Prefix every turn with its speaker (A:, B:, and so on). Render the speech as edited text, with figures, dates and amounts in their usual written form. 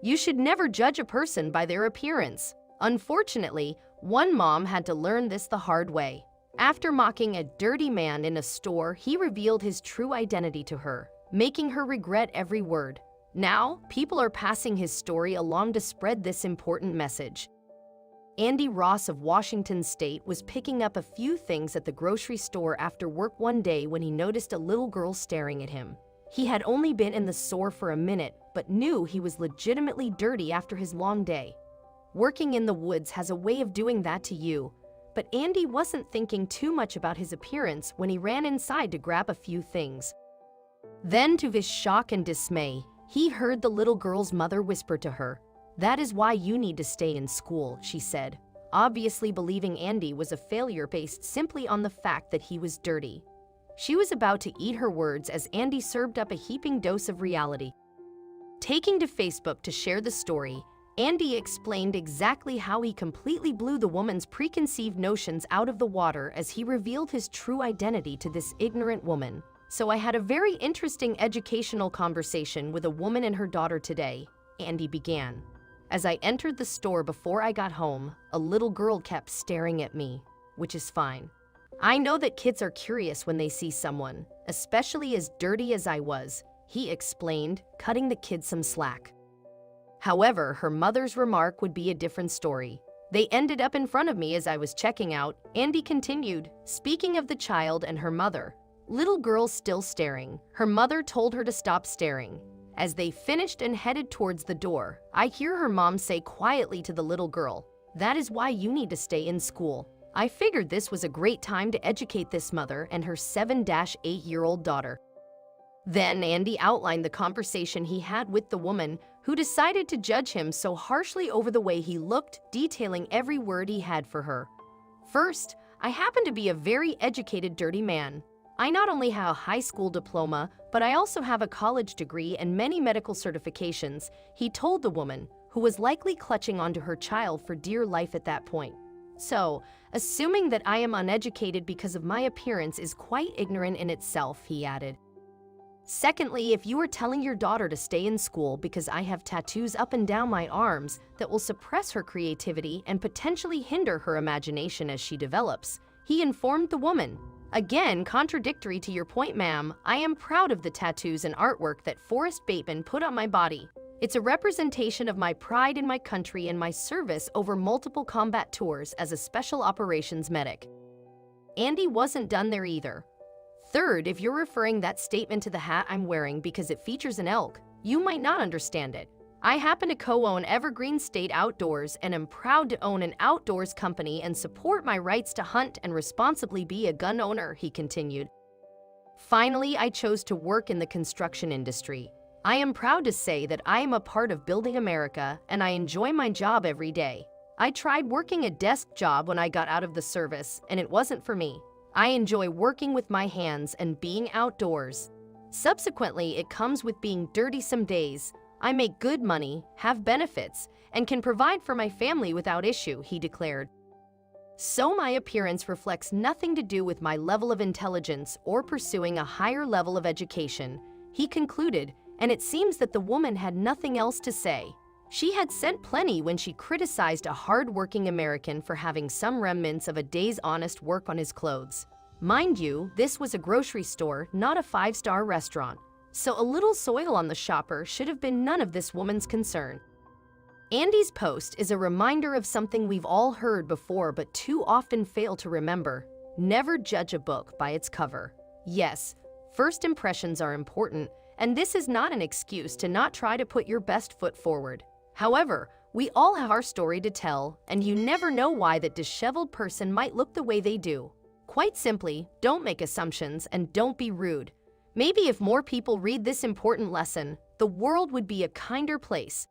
A: You should never judge a person by their appearance. Unfortunately, one mom had to learn this the hard way. After mocking a dirty man in a store, he revealed his true identity to her, making her regret every word. Now, people are passing his story along to spread this important message. Andy Ross of Washington State was picking up a few things at the grocery store after work one day when he noticed a little girl staring at him. He had only been in the store for a minute, but knew he was legitimately dirty after his long day. Working in the woods has a way of doing that to you, but Andy wasn't thinking too much about his appearance when he ran inside to grab a few things. Then, to his shock and dismay, he heard the little girl's mother whisper to her, "That is why you need to stay in school," she said, obviously believing Andy was a failure based simply on the fact that he was dirty. She was about to eat her words as Andy served up a heaping dose of reality. Taking to Facebook to share the story, Andy explained exactly how he completely blew the woman's preconceived notions out of the water as he revealed his true identity to this ignorant woman. "So I had a very interesting educational conversation with a woman and her daughter today," Andy began. "As I entered the store before I got home, a little girl kept staring at me, which is fine. I know that kids are curious when they see someone, especially as dirty as I was," he explained, cutting the kid some slack. However, her mother's remark would be a different story. "They ended up in front of me as I was checking out," Andy continued, speaking of the child and her mother. Little girl still staring. Her mother told her to stop staring. As they finished and headed towards the door, I hear her mom say quietly to the little girl, "That is why you need to stay in school." I figured this was a great time to educate this mother and her 7-8-year-old daughter. Then Andy outlined the conversation he had with the woman who decided to judge him so harshly over the way he looked, detailing every word he had for her. "First, I happen to be a very educated dirty man. I not only have a high school diploma, but I also have a college degree and many medical certifications," he told the woman, who was likely clutching onto her child for dear life at that point. "So, assuming that I am uneducated because of my appearance is quite ignorant in itself," he added. "Secondly, if you are telling your daughter to stay in school because I have tattoos up and down my arms that will suppress her creativity and potentially hinder her imagination as she develops," he informed the woman. "Again, contradictory to your point, ma'am, I am proud of the tattoos and artwork that Forrest Bateman put on my body. It's a representation of my pride in my country and my service over multiple combat tours as a special operations medic." Andy wasn't done there either. "Third, if you're referring that statement to the hat I'm wearing because it features an elk, you might not understand it. I happen to co-own Evergreen State Outdoors and am proud to own an outdoors company and support my rights to hunt and responsibly be a gun owner," he continued. "Finally, I chose to work in the construction industry. I am proud to say that I am a part of building America and I enjoy my job every day. I tried working a desk job when I got out of the service and it wasn't for me. I enjoy working with my hands and being outdoors. Subsequently, it comes with being dirty some days. I make good money, have benefits, and can provide for my family without issue," he declared. "So my appearance reflects nothing to do with my level of intelligence or pursuing a higher level of education," he concluded, and it seems that the woman had nothing else to say. She had said plenty when she criticized a hard-working American for having some remnants of a day's honest work on his clothes. Mind you, this was a grocery store, not a 5-star restaurant, so a little soil on the shopper should have been none of this woman's concern. Andy's post is a reminder of something we've all heard before but too often fail to remember. Never judge a book by its cover. Yes, first impressions are important, and this is not an excuse to not try to put your best foot forward. However, we all have our story to tell, and you never know why that disheveled person might look the way they do. Quite simply, don't make assumptions and don't be rude. Maybe if more people read this important lesson, the world would be a kinder place.